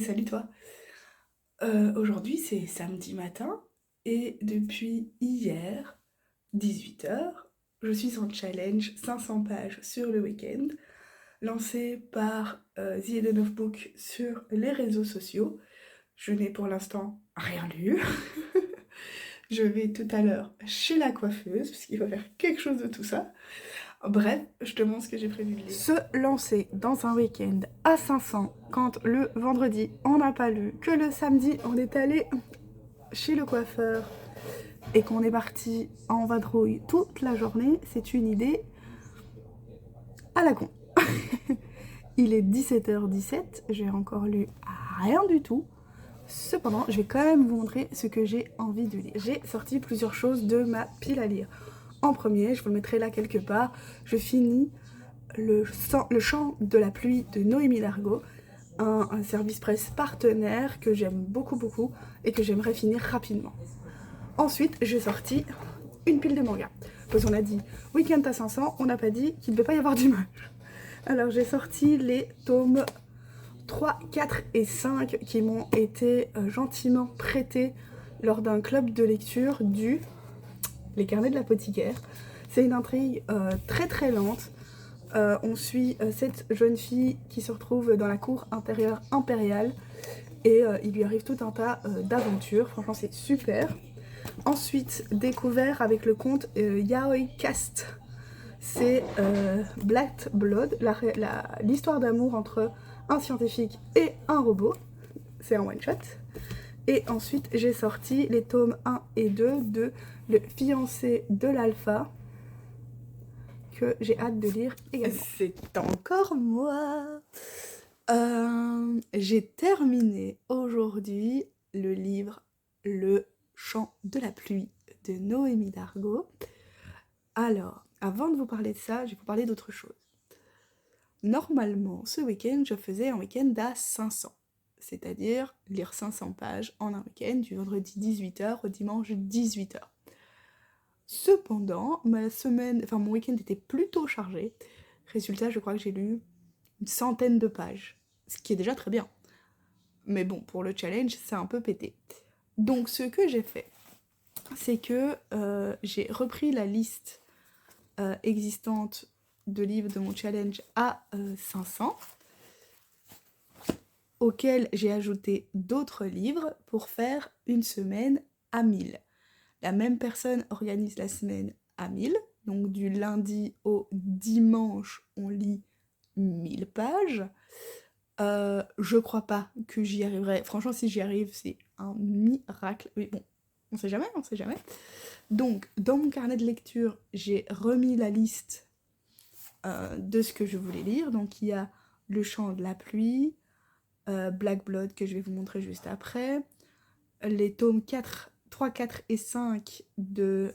salut toi. Aujourd'hui c'est samedi matin et depuis hier, 18 h, je suis en challenge 500 pages sur le week-end, lancé par The Eden of Book sur les réseaux sociaux. Je n'ai pour l'instant rien lu. Je vais tout à l'heure chez la coiffeuse parce qu'il faut faire quelque chose de tout ça. Bref, je te montre ce que j'ai prévu de lire. Se lancer dans un week-end à 500 quand le vendredi on n'a pas lu, que le samedi on est allé chez le coiffeur et qu'on est parti en vadrouille toute la journée, c'est une idée à la con. Il est 17h17, j'ai encore lu rien du tout. Cependant, je vais quand même vous montrer ce que j'ai envie de lire. J'ai sorti plusieurs choses de ma pile à lire. En premier, je vous le mettrai là quelque part, je finis le chant de la pluie de Noémie Largot, un service presse partenaire que j'aime beaucoup et que j'aimerais finir rapidement. Ensuite, j'ai sorti une pile de mangas. Parce qu'on a dit week-end à 500, on n'a pas dit qu'il ne devait pas y avoir d'image. Alors j'ai sorti les tomes 3, 4 et 5 qui m'ont été gentiment prêtés lors d'un club de lecture du Les Carnets de l'Apothicaire. C'est une intrigue très lente. On suit cette jeune fille qui se retrouve dans la cour intérieure impériale et il lui arrive tout un tas d'aventures. Franchement, c'est super. Ensuite, découvert avec le conte Yaoi Cast. C'est Black Blood, l'histoire d'amour entre un scientifique et un robot. C'est un one-shot. Et ensuite, j'ai sorti les tomes 1 et 2 de Le fiancé de l'alpha, que j'ai hâte de lire également. C'est encore moi. J'ai terminé aujourd'hui le livre Le chant de la pluie de Noémie Largot. Alors, avant de vous parler de ça, je vais vous parler d'autre chose. Normalement, ce week-end, je faisais un week-end à 500. C'est-à-dire lire 500 pages en un week-end, du vendredi 18h au dimanche 18h. Cependant, mon week-end était plutôt chargé. Résultat, je crois que j'ai lu une centaine de pages, ce qui est déjà très bien. Mais bon, pour le challenge, c'est un peu pété. Donc, ce que j'ai fait, c'est que j'ai repris la liste existante de livres de mon challenge à 500, auquel j'ai ajouté d'autres livres pour faire une semaine à 1000. La même personne organise la semaine à 1000, donc du lundi au dimanche, on lit 1000 pages. Je crois pas que j'y arriverai. Franchement, si j'y arrive, c'est un miracle. Mais bon, on sait jamais. Donc, dans mon carnet de lecture, j'ai remis la liste de ce que je voulais lire. Donc, il y a Le chant de la pluie, Black Blood, que je vais vous montrer juste après, les tomes 3, 4 et 5 de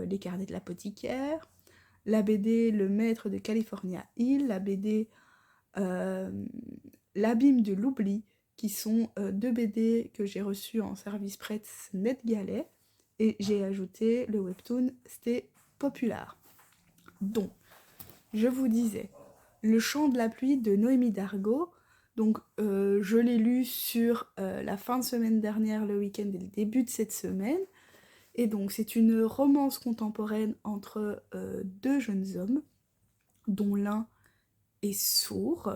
Les Carnets de l'Apothicaire, la BD Le Maître de California Hill, la BD L'Abîme de l'Oubli, qui sont deux BD que j'ai reçus en service presse NetGalley, et j'ai ajouté le webtoon C'était Populaire. Donc, je vous disais, Le chant de la pluie de Noémie Largot. Donc, je l'ai lu sur la fin de semaine dernière, le week-end et le début de cette semaine. Et donc, c'est une romance contemporaine entre deux jeunes hommes, dont l'un est sourd.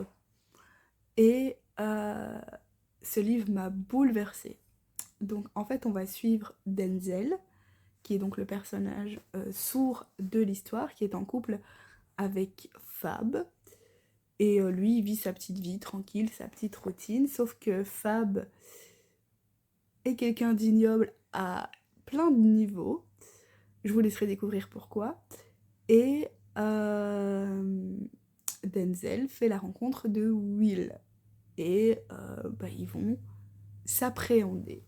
Et ce livre m'a bouleversée. Donc, en fait, on va suivre Denzel, qui est donc le personnage sourd de l'histoire, qui est en couple avec Fab. Et lui, il vit sa petite vie tranquille, sa petite routine, sauf que Fab est quelqu'un d'ignoble à plein de niveaux. Je vous laisserai découvrir pourquoi. Et Denzel fait la rencontre de Will. Et ils vont s'appréhender.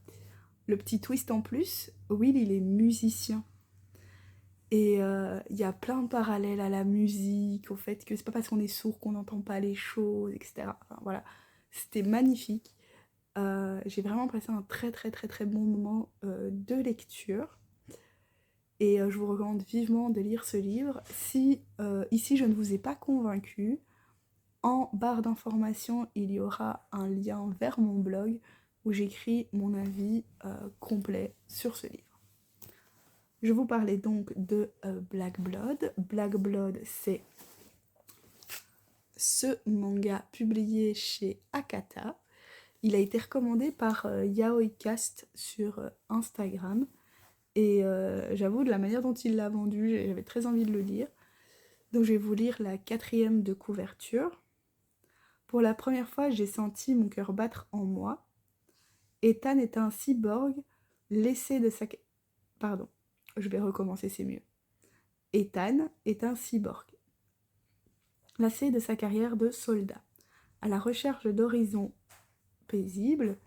Le petit twist en plus, Will, il est musicien. Et il y a plein de parallèles à la musique, au fait que c'est pas parce qu'on est sourd qu'on n'entend pas les choses, etc. Enfin, voilà, c'était magnifique. J'ai vraiment passé un très bon moment de lecture. Et je vous recommande vivement de lire ce livre. Si ici je ne vous ai pas convaincu, En barre d'informations, il y aura un lien vers mon blog où j'écris mon avis complet sur ce livre. Je vous parlais donc de Black Blood. Black Blood, c'est ce manga publié chez Akata. Il a été recommandé par Yaoicast sur Instagram. Et j'avoue, de la manière dont il l'a vendu, j'avais très envie de le lire. Donc je vais vous lire la 4e de couverture. Pour la première fois, j'ai senti mon cœur battre en moi. Ethan est un cyborg laissé de sa... Pardon, je vais recommencer, c'est mieux. Ethan est un cyborg lassé de sa carrière de soldat. À la recherche d'horizons paisibles,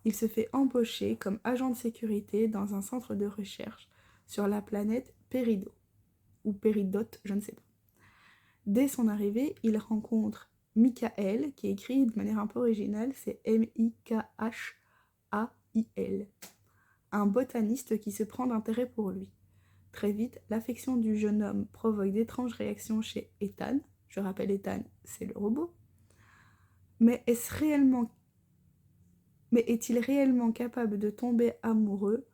il se fait embaucher comme agent de sécurité dans un centre de recherche sur la planète Peridot, ou Péridote, je ne sais pas. Dès son arrivée, il rencontre Michael, qui est écrit de manière un peu originale, c'est M-I-K-H-A-I-L, un botaniste qui se prend d'intérêt pour lui. Très vite, l'affection du jeune homme provoque d'étranges réactions chez Ethan. Je rappelle, Ethan, c'est le robot. Mais est-il réellement capable de tomber amoureux,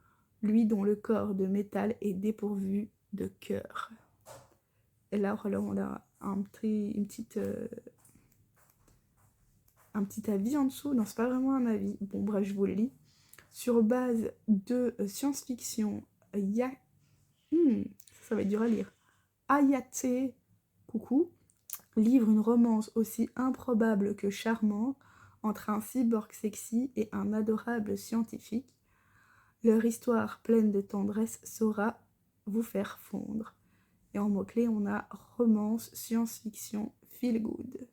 lui dont le corps de métal est dépourvu de cœur? Et là, on a un petit avis en dessous. Non, c'est pas vraiment un avis. Bon, bref, je vous le lis. Sur base de science-fiction, ça va être dur à lire. Ayate Coucou livre une romance aussi improbable que charmante entre un cyborg sexy et un adorable scientifique. Leur histoire pleine de tendresse saura vous faire fondre. Et en mots-clés, on a romance, science-fiction, feel good.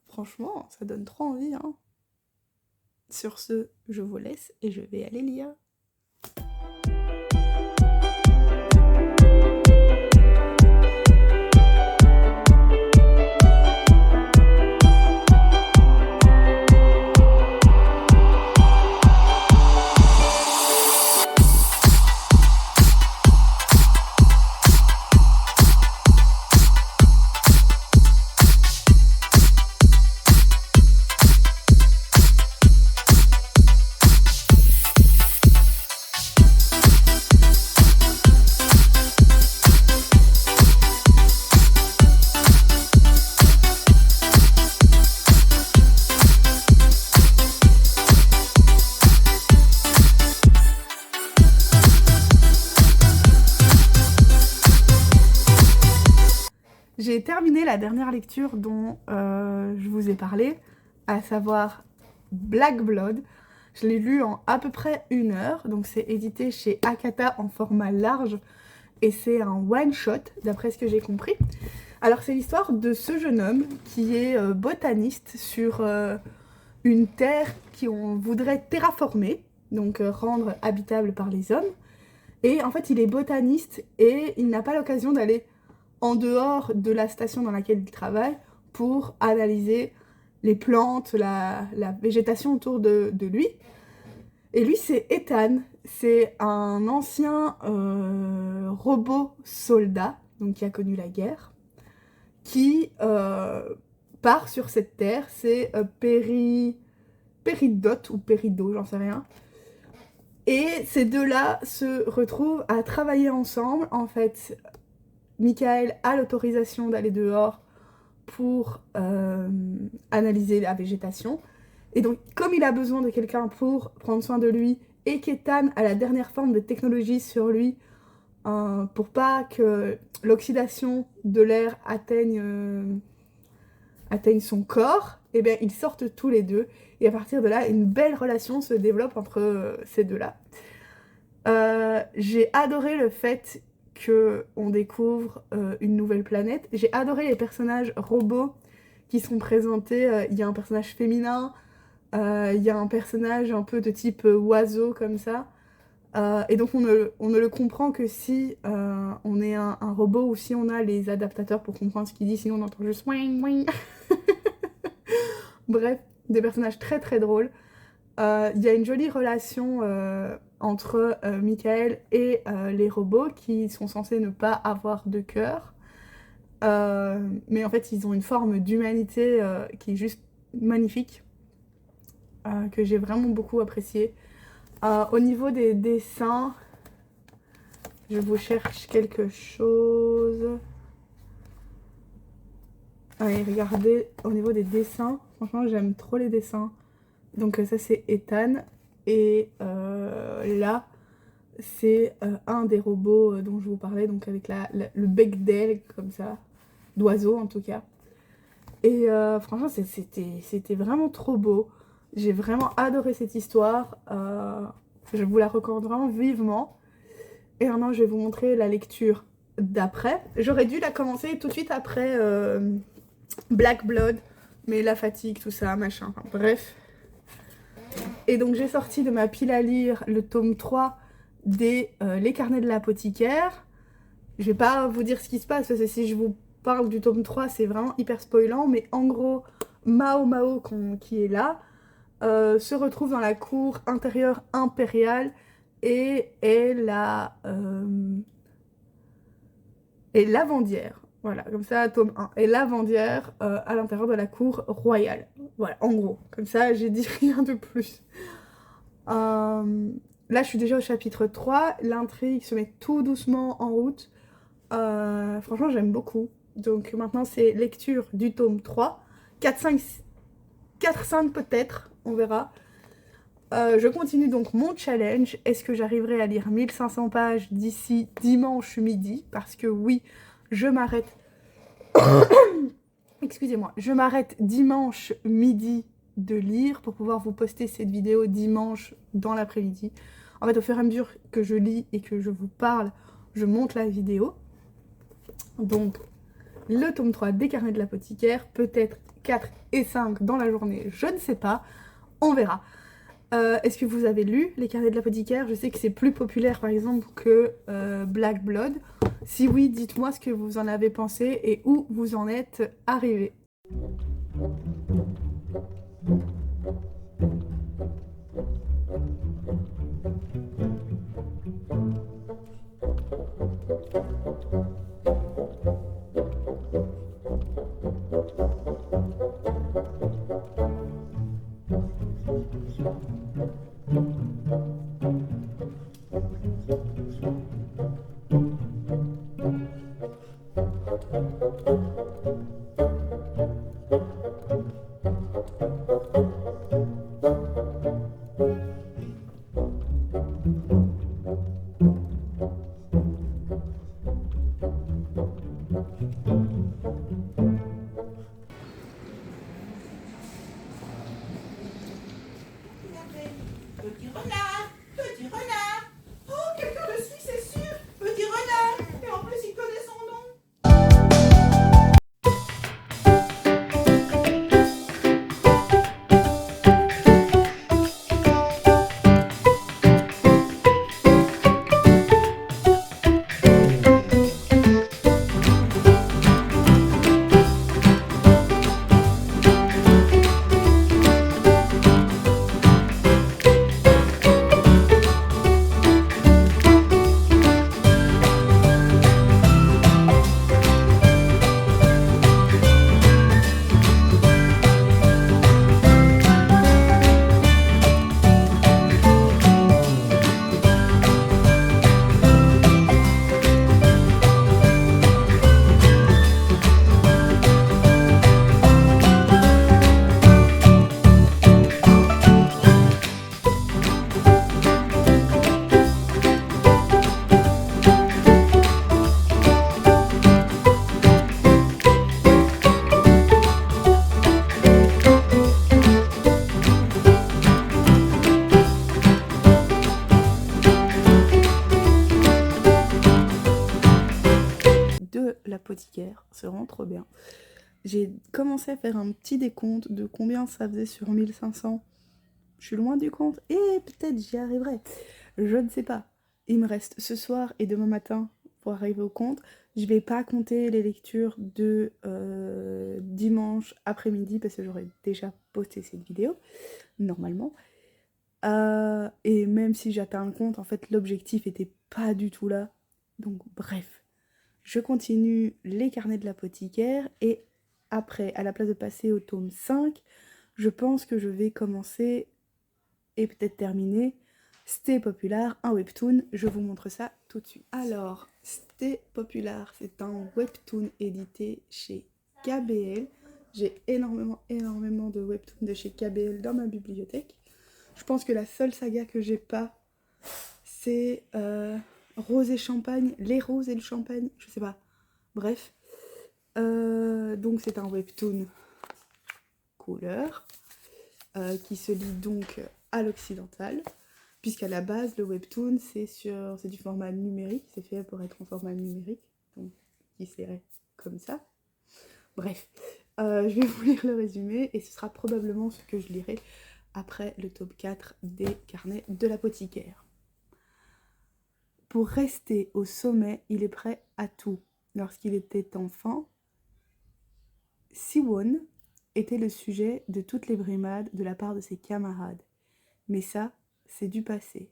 Franchement, ça donne trop envie, hein. Sur ce, je vous laisse et je vais aller lire. J'ai terminé la dernière lecture dont je vous ai parlé, à savoir Black Blood. Je l'ai lu en à peu près 1 heure, donc c'est édité chez Akata en format large et c'est un one-shot d'après ce que j'ai compris. Alors c'est l'histoire de ce jeune homme qui est botaniste sur une terre qu'on voudrait terraformer, donc rendre habitable par les hommes. Et en fait il est botaniste et il n'a pas l'occasion d'aller en dehors de la station dans laquelle il travaille pour analyser les plantes, la végétation autour de lui. Et lui, c'est Ethan. C'est un ancien robot soldat, donc qui a connu la guerre, qui part sur cette terre. C'est Péridote ou Pérido, j'en sais rien. Et ces deux-là se retrouvent à travailler ensemble. En fait, Michael a l'autorisation d'aller dehors pour analyser la végétation. Et donc, comme il a besoin de quelqu'un pour prendre soin de lui, et qu'Ethan a la dernière forme de technologie sur lui, pour pas que l'oxydation de l'air atteigne son corps, et bien ils sortent tous les deux. Et à partir de là, une belle relation se développe entre ces deux-là. J'ai adoré le fait qu'on découvre une nouvelle planète. J'ai adoré les personnages robots qui sont présentés. Il y a un personnage féminin, il y a un personnage un peu de type oiseau comme ça. Et donc on ne le comprend que si on est un robot ou si on a les adaptateurs pour comprendre ce qu'il dit, sinon on entend juste wing wing. Bref, des personnages très très drôles. Il y a une jolie relation entre Michael et les robots qui sont censés ne pas avoir de cœur. Mais en fait, ils ont une forme d'humanité qui est juste magnifique, que j'ai vraiment beaucoup apprécié. Au niveau des dessins, je vous cherche quelque chose. Allez, regardez, au niveau des dessins, franchement, j'aime trop les dessins. Donc ça, c'est Ethan. Et là, c'est un des robots dont je vous parlais, donc avec le bec d'aile, comme ça, d'oiseau en tout cas. Et franchement, c'était vraiment trop beau. J'ai vraiment adoré cette histoire. Je vous la recommande vraiment vivement. Et maintenant, je vais vous montrer la lecture d'après. J'aurais dû la commencer tout de suite après Black Blood, mais la fatigue, tout ça, machin. Enfin, bref. Et donc, j'ai sorti de ma pile à lire le tome 3 des Les Carnets de l'apothicaire. Je vais pas vous dire ce qui se passe, parce que si je vous parle du tome 3, c'est vraiment hyper spoilant, mais en gros, Mao Mao, qui est là, se retrouve dans la cour intérieure impériale et est lavandière. Voilà, comme ça, tome 1. Et lavandière à l'intérieur de la cour royale. Voilà, en gros. Comme ça, j'ai dit rien de plus. Là, je suis déjà au chapitre 3. L'intrigue se met tout doucement en route. Franchement, j'aime beaucoup. Donc maintenant, c'est lecture du tome 3. 4, 5, 4, 5 peut-être, on verra. Je continue donc mon challenge. Est-ce que j'arriverai à lire 1500 pages d'ici dimanche midi? Parce que oui, je m'arrête. Excusez-moi, je m'arrête dimanche midi de lire pour pouvoir vous poster cette vidéo dimanche dans l'après-midi. En fait, au fur et à mesure que je lis et que je vous parle, je monte la vidéo. Donc, le tome 3 des Carnets de l'apothicaire, peut-être 4 et 5 dans la journée, je ne sais pas, on verra. Est-ce que vous avez lu les Carnets de l'apothicaire? Je sais que c'est plus populaire par exemple que Black Blood. Si oui, dites-moi ce que vous en avez pensé et où vous en êtes arrivé. Petit renard, petit renard. Oh, quelqu'un le suit, c'est sûr. Petit renard. Et en plus, il connaît son nom. De l'apothicaire, c'est vraiment trop bien. J'ai commencé à faire un petit décompte de combien ça faisait sur 1500. Je suis loin du compte et peut-être j'y arriverai. Je ne sais pas. Il me reste ce soir et demain matin pour arriver au compte. Je vais pas compter les lectures de dimanche après-midi parce que j'aurais déjà posté cette vidéo, normalement. Et même si j'atteins le compte, en fait, l'objectif était pas du tout là. Donc, bref. je continue les carnets de l'apothicaire et après, à la place de passer au tome 5, je pense que je vais commencer et peut-être terminer Stay Popular, un webtoon. Je vous montre ça tout de suite. Alors, Stay Popular, c'est un webtoon édité chez KBL. J'ai énormément de webtoons de chez KBL dans ma bibliothèque. Je pense que la seule saga que j'ai pas, c'est Rose et Champagne, Les Roses et le Champagne, je sais pas. Bref. Donc c'est un webtoon couleur qui se lit donc à l'occidental, puisqu'à la base le webtoon c'est du format numérique, c'est fait pour être en format numérique, donc qui serait comme ça. Bref, je vais vous lire le résumé et ce sera probablement ce que je lirai après le tome 4 des carnets de l'apothicaire. Pour rester au sommet, il est prêt à tout. Lorsqu'il était enfant, Siwon était le sujet de toutes les brimades de la part de ses camarades. Mais ça, c'est du passé.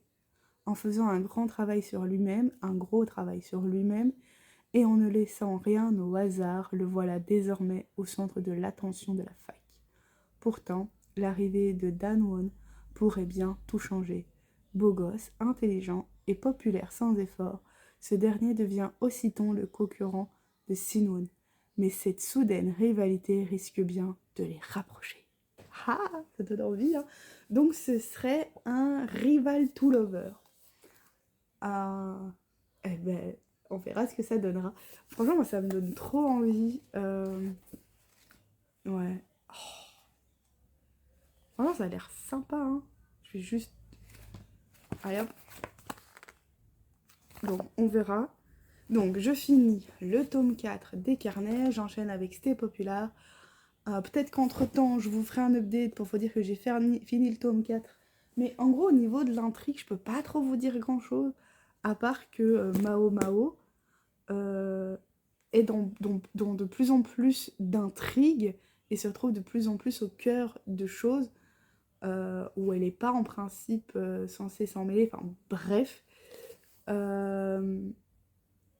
En faisant un grand travail sur lui-même, un gros travail sur lui-même, et en ne laissant rien au hasard, le voilà désormais au centre de l'attention de la fac. Pourtant, l'arrivée de Dan-won pourrait bien tout changer. Beau gosse, intelligent et populaire sans effort, ce dernier devient aussitôt le concurrent de Sin-won. Mais cette soudaine rivalité risque bien de les rapprocher. Ah, ça donne envie, hein. Donc ce serait un rival to lover. Eh ben, on verra ce que ça donnera. Franchement, moi, ça me donne trop envie. Ouais. Franchement, ça a l'air sympa, hein. Je vais juste... Allez hop. Donc, on verra. Donc, je finis le tome 4 des carnets. J'enchaîne avec Stay Popular. Peut-être qu'entre-temps, je vous ferai un update pour vous dire que j'ai fini le tome 4. Mais en gros, au niveau de l'intrigue, je peux pas trop vous dire grand-chose. À part que Mao Mao est dans de plus en plus d'intrigues et se retrouve de plus en plus au cœur de choses où elle n'est pas en principe censée s'en mêler. Enfin, bref.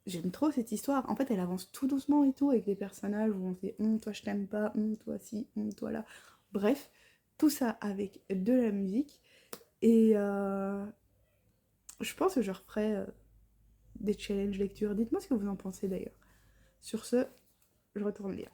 J'aime trop cette histoire. En fait, elle avance tout doucement et tout avec les personnages où on se dit toi je t'aime pas, toi si, toi là. Bref, tout ça avec de la musique. Et je pense que je referai des challenges lecture. Dites-moi ce que vous en pensez d'ailleurs. Sur ce, je retourne lire.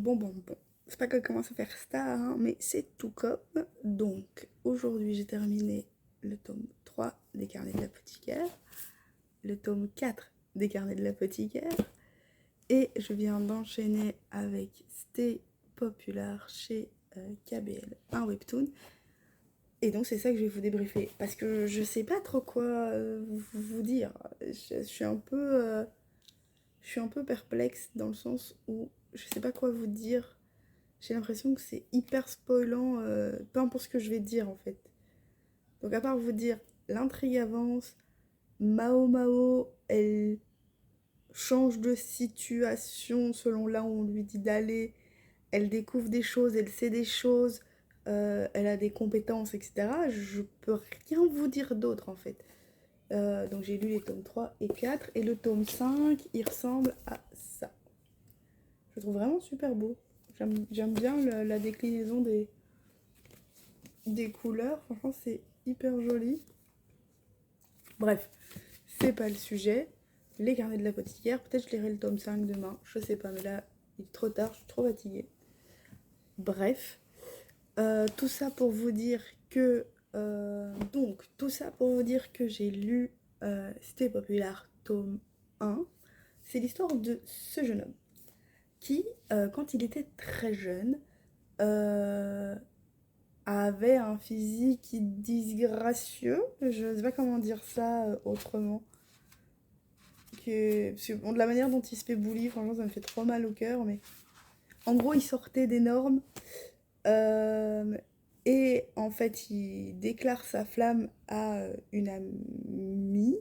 Bon. C'est pas qu'elle commence à faire star, hein, mais c'est tout comme. Donc, aujourd'hui, j'ai terminé le tome 3 des carnets de l'apothicaire, le tome 4 des carnets de l'apothicaire, et je viens d'enchaîner avec Stay Popular chez KBL, un webtoon. Et donc, c'est ça que je vais vous débriefer, parce que je sais pas trop quoi vous dire. Je suis un peu perplexe dans le sens où je sais pas quoi vous dire j'ai l'impression que c'est hyper spoilant, peu importe ce que je vais dire en fait. Donc à part vous dire, l'intrigue avance, Mao Mao, elle change de situation selon là où on lui dit d'aller, elle découvre des choses, elle sait des choses, elle a des compétences, etc. Je peux rien vous dire d'autre en fait. Donc j'ai lu les tomes 3 et 4 et le tome 5 il ressemble à ça. Je le trouve vraiment super beau. J'aime bien la déclinaison des couleurs, franchement c'est hyper joli. Bref, c'est pas le sujet. Les carnets de l'apothicaire, peut-être je lirai le tome 5 demain, je sais pas, mais là il est trop tard, je suis trop fatiguée. Bref, tout ça pour vous dire que tout ça pour vous dire que j'ai lu Cité Populaire tome 1. C'est l'histoire de ce jeune homme qui, quand il était très jeune, avait un physique disgracieux. Je ne sais pas comment dire ça autrement. Bon, de la manière dont il se fait bully, franchement, ça me fait trop mal au cœur. Mais en gros, il sortait des normes. Et en fait, il déclare sa flamme à une amie.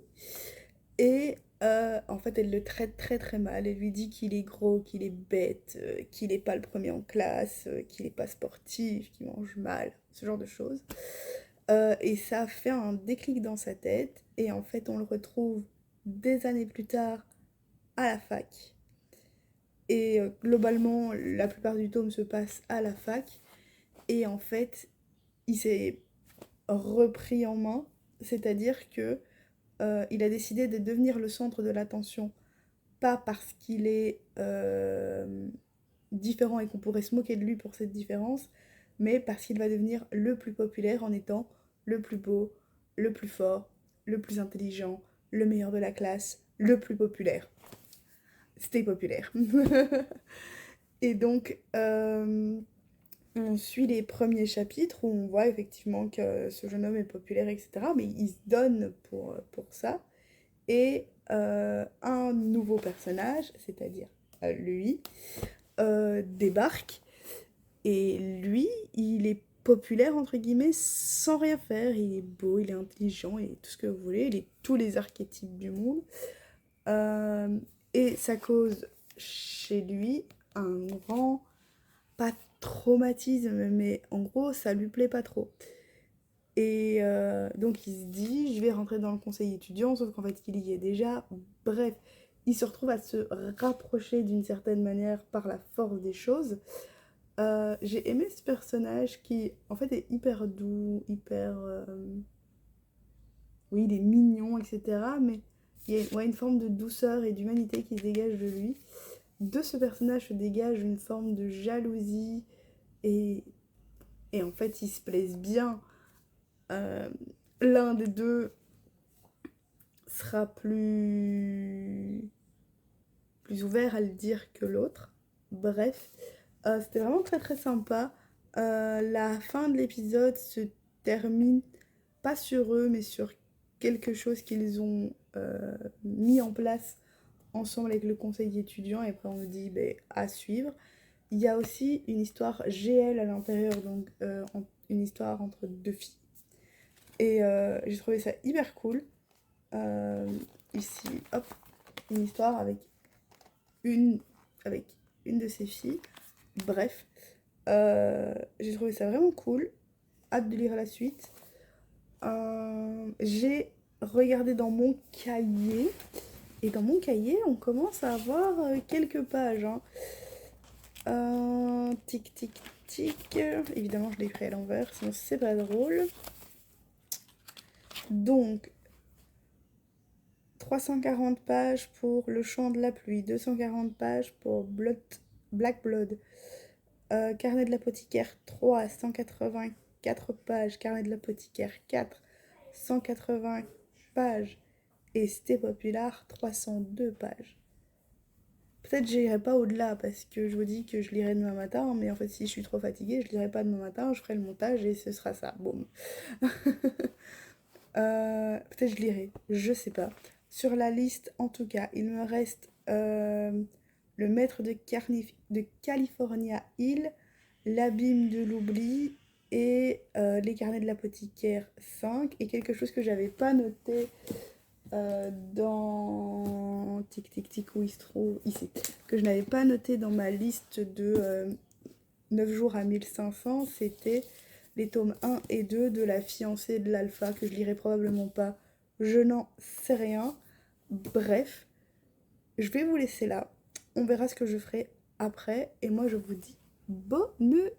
Et en fait, elle le traite très très mal. Elle lui dit qu'il est gros, qu'il est bête, qu'il n'est pas le premier en classe, qu'il n'est pas sportif, qu'il mange mal, ce genre de choses. Et ça fait un déclic dans sa tête. Et en fait, on le retrouve des années plus tard à la fac. Et globalement, la plupart du tome se passe à la fac. Et en fait, il s'est repris en main. C'est-à-dire que il a décidé de devenir le centre de l'attention, pas parce qu'il est différent et qu'on pourrait se moquer de lui pour cette différence, mais parce qu'il va devenir le plus populaire en étant le plus beau, le plus fort, le plus intelligent, le meilleur de la classe, le plus populaire. C'était populaire. Et donc, on suit les premiers chapitres où on voit effectivement que ce jeune homme est populaire, etc. Mais il se donne pour ça. Et un nouveau personnage, c'est-à-dire lui, débarque. Et lui, il est populaire, entre guillemets, sans rien faire. Il est beau, il est intelligent, il est tout ce que vous voulez. Il est tous les archétypes du monde. Euh, et ça cause chez lui un grand, pas traumatisme, mais en gros, ça lui plaît pas trop. Et donc il se dit, je vais rentrer dans le conseil étudiant, sauf qu'en fait il y est déjà. Bref, il se retrouve à se rapprocher d'une certaine manière par la force des choses. J'ai aimé ce personnage qui en fait est hyper doux, hyper... Oui, il est mignon, etc. Mais il y a ouais, une forme de douceur et d'humanité qui se dégage de lui. De ce personnage se dégage une forme de jalousie et, et en fait ils se plaisent bien. Euh, L'un des deux sera plus ouvert à le dire que l'autre. Bref, c'était vraiment très très sympa. La fin de l'épisode se termine pas sur eux, mais sur quelque chose qu'ils ont mis en place ensemble avec le conseil étudiant. Et après, on nous dit à suivre. Il y a aussi une histoire GL à l'intérieur, donc une histoire entre deux filles. Et j'ai trouvé ça hyper cool. Ici, hop, une histoire une, avec une de ses filles. Bref, j'ai trouvé ça vraiment cool. Hâte de lire la suite. J'ai regardé dans mon cahier. Et dans mon cahier, on commence à avoir quelques pages. Hein. Tic, tic, tic. Évidemment, je l'ai écrit à l'envers, sinon c'est pas drôle. Donc, 340 pages pour Le Chant de la Pluie, 240 pages pour Black Blood, Carnet de l'apothicaire 3, 184 pages, Carnet de l'apothicaire 4, 180 pages, et Cité Populaire 302 pages. Peut-être j'irai pas au-delà parce que je vous dis que je lirai demain matin, mais en fait si je suis trop fatiguée, je lirai pas demain matin, je ferai le montage et ce sera ça, boum. Peut-être je lirai, je sais pas. Sur la liste, en tout cas, il me reste Le Maître de California Hill, l'abîme de l'oubli et les carnets de l'apothicaire 5 et quelque chose que j'avais pas noté dans tic tic tic où il se trouve ici, que je n'avais pas noté dans ma liste de 9 jours à 1500, c'était les tomes 1 et 2 de La fiancée de l'alpha, que je lirai probablement pas, je n'en sais rien. Bref, je vais vous laisser là, on verra ce que je ferai après et moi je vous dis bonne nuit.